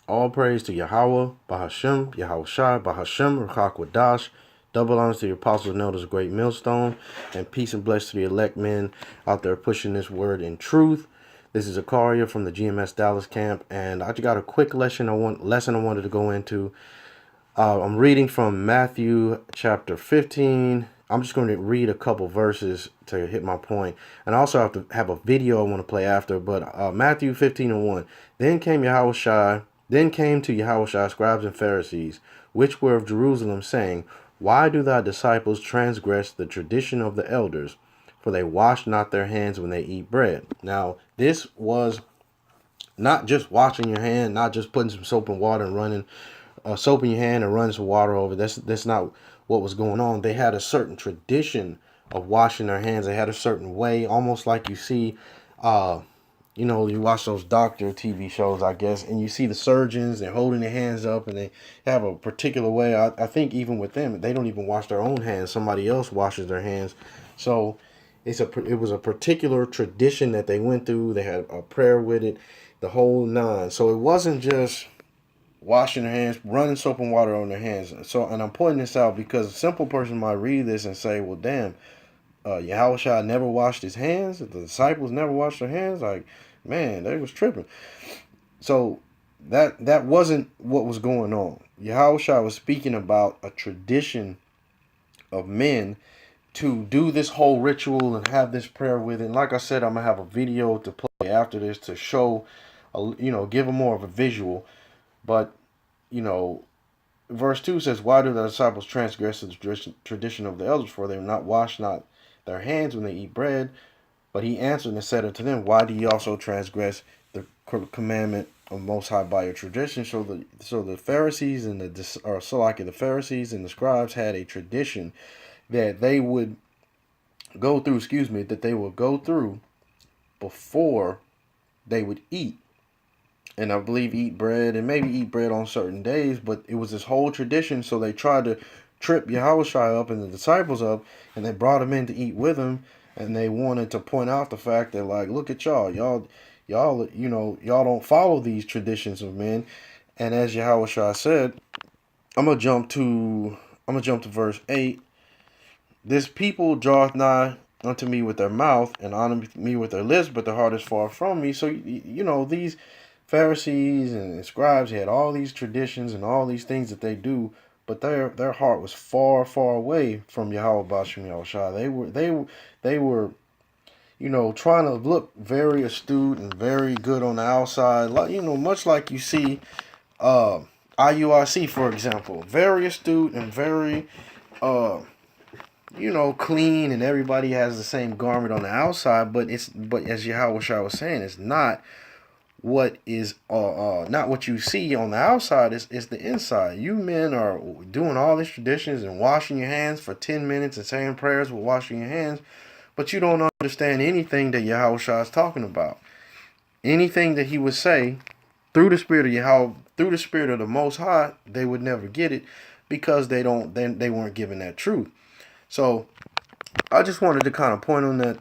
All praise to Yahweh, Bahashem, Yahweh Shai, Bahashem, Ruchak Wadash. Double honors to the apostles and elders of Great Millstone, and peace and bless to the elect men out there pushing this word in truth. This is Akaria from the GMS Dallas camp, and I just got a quick lesson I wanted to go into. I'm reading from Matthew chapter 15. I'm just going to read a couple verses to hit my point. And I also have to have a video I want to play after. But Matthew 15:1. Then came to Yahushua scribes and Pharisees, which were of Jerusalem, saying, Why do thy disciples transgress the tradition of the elders? For they wash not their hands when they eat bread. Now, this was not just washing your hand, not just putting some soap and water and running soap in your hand and running some water over. That's not what was going on. They had a certain tradition of washing their hands. They had a certain way, almost like you see, you watch those doctor TV shows, I guess, and you see the surgeons, they're holding their hands up and they have a particular way. I think even with them, they don't even wash their own hands. Somebody else washes their hands. So it was a particular tradition that they went through. They had a prayer with it, the whole nine. So it wasn't just washing their hands, running soap and water on their hands. And I'm pointing this out because a simple person might read this and say, well, damn, Yahushua never washed his hands. The disciples never washed their hands. Like, man, they was tripping. So that wasn't what was going on. Yahushua was speaking about a tradition of men to do this whole ritual and have this prayer with it. And like I said, I'm going to have a video to play after this to show, give them more of a visual. But, verse 2 says, Why do the disciples transgress the tradition of the elders? For they will not wash not their hands when they eat bread. But he answered and said unto them, Why do ye also transgress the commandment of Most High by your tradition? So the Pharisees and the Pharisees and the scribes had a tradition that they would go through, before they would eat. And I believe eat bread and maybe eat bread on certain days, but it was this whole tradition. So they tried to trip Yahushua up and the disciples up, and they brought him in to eat with him. And they wanted to point out the fact that, like, look at y'all don't follow these traditions of men. And as Yahushua said, I'm gonna jump to verse 8. This people draweth nigh unto me with their mouth and honor me with their lips, but their heart is far from me. So these Pharisees and scribes had all these traditions and all these things that they do, but their heart was far, far away from Yahweh Bashem Yahushua. They were trying to look very astute and very good on the outside, much like you see IUIC, for example, very astute and very clean, and everybody has the same garment on the outside, but as Yahushua was saying, it's not what is not what you see on the outside, is the inside. You men are doing all these traditions and washing your hands for 10 minutes and saying prayers with washing your hands, but you don't understand anything that Yahushua is talking about. Anything that he would say through the spirit of Yahweh, through the spirit of the Most High, they would never get it because they weren't given that truth. So I just wanted to kind of point on that,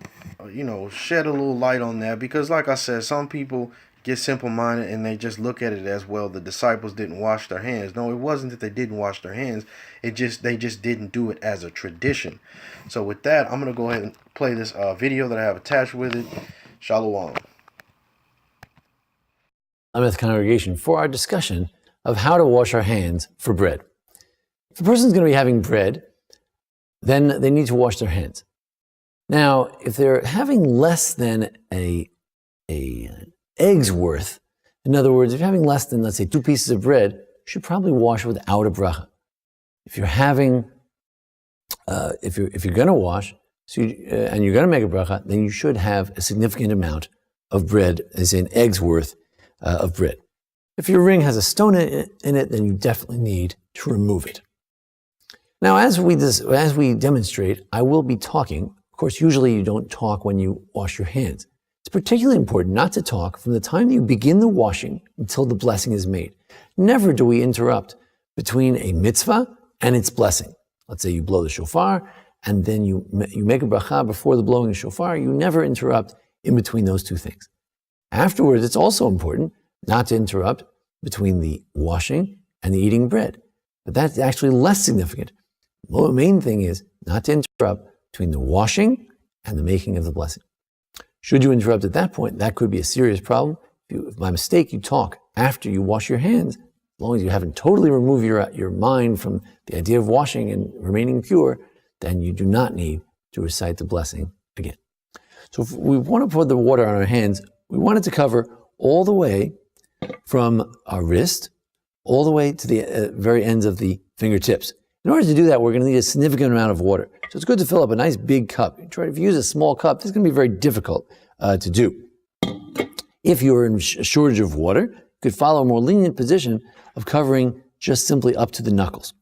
shed a little light on that, because like I said, some people get simple-minded and they just look at it as, well, the disciples didn't wash their hands. No, it wasn't that they didn't wash their hands. They just didn't do it as a tradition. So with that, I'm going to go ahead and play this video that I have attached with it. Shalom. I'm at the congregation for our discussion of how to wash our hands for bread. If a person's going to be having bread, then they need to wash their hands. Now, if they're having less than a egg's worth, in other words, if you're having less than, let's say, 2 pieces of bread, you should probably wash without a bracha. If you're having, if you're going to wash, and you're going to make a bracha, then you should have a significant amount of bread, as in eggs worth of bread. If your ring has a stone in it, then you definitely need to remove it. Now, as we demonstrate, I will be talking. Of course, usually you don't talk when you wash your hands. It's particularly important not to talk from the time you begin the washing until the blessing is made. Never do we interrupt between a mitzvah and its blessing. Let's say you blow the shofar, and then you make a bracha before the blowing of the shofar. You never interrupt in between those two things. Afterwards, it's also important not to interrupt between the washing and the eating bread. But that's actually less significant. The main thing is not to interrupt between the washing and the making of the blessing. Should you interrupt at that point, that could be a serious problem. If by mistake you talk after you wash your hands, as long as you haven't totally removed your mind from the idea of washing and remaining pure, then you do not need to recite the blessing again. So if we want to pour the water on our hands, we want it to cover all the way from our wrist, all the way to the very ends of the fingertips. In order to do that, we're going to need a significant amount of water. So it's good to fill up a nice big cup. If you use a small cup, this is going to be very difficult to do. If you're in a shortage of water, you could follow a more lenient position of covering just simply up to the knuckles.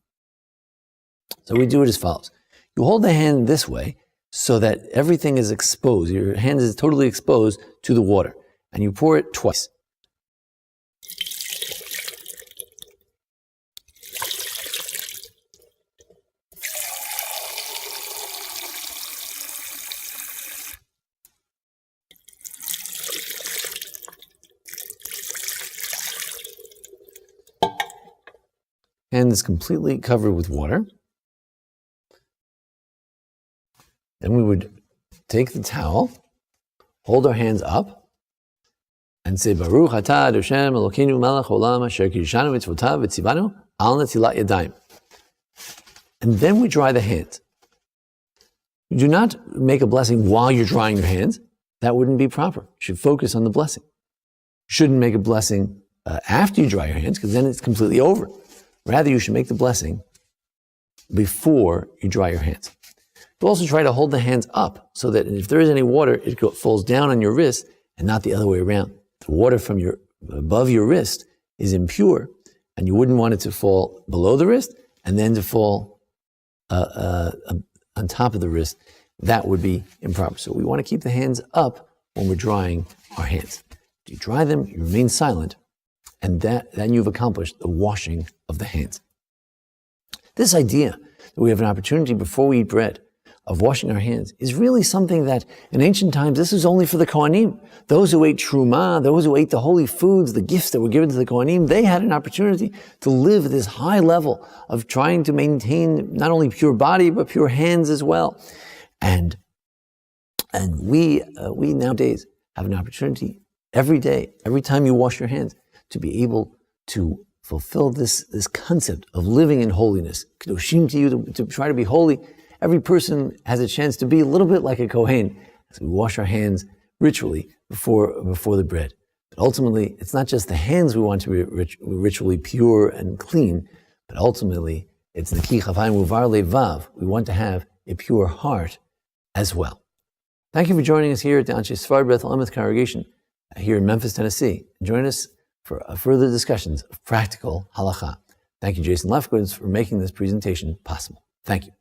So we do it as follows. You hold the hand this way so that everything is exposed. Your hand is totally exposed to the water. And you pour it twice. Hand is completely covered with water. Then we would take the towel, hold our hands up, and say, Baruch atah Hashem Elokeinu melech olam asher kiddushanu mitzvotav v'tzivanu al netilat yadayim. And then we dry the hands. You do not make a blessing while you're drying your hands. That wouldn't be proper. You should focus on the blessing. You shouldn't make a blessing after you dry your hands, because then it's completely over. Rather, you should make the blessing before you dry your hands. You also try to hold the hands up so that if there is any water, it falls down on your wrist and not the other way around. The water from above your wrist is impure, and you wouldn't want it to fall below the wrist and then to fall on top of the wrist. That would be improper. So we want to keep the hands up when we're drying our hands. You dry them, you remain silent, and then you've accomplished the washing of the hands. This idea that we have an opportunity before we eat bread of washing our hands is really something that in ancient times, this was only for the Kohanim. Those who ate truma, those who ate the holy foods, the gifts that were given to the Kohanim, they had an opportunity to live at this high level of trying to maintain not only pure body, but pure hands as well. And we nowadays have an opportunity every day, every time you wash your hands, to be able to fulfill this concept of living in holiness. Kedoshim to you, to try to be holy. Every person has a chance to be a little bit like a Kohen as we wash our hands ritually before the bread. But ultimately, it's not just the hands we want to be ritually pure and clean, but ultimately, it's Naki Chafayim Uvar Levav. We want to have a pure heart as well. Thank you for joining us here at the Anshe Sfard Beth Elameth congregation here in Memphis, Tennessee. Join us for further discussions of practical halakha. Thank you, Jason Lefkowitz, for making this presentation possible. Thank you.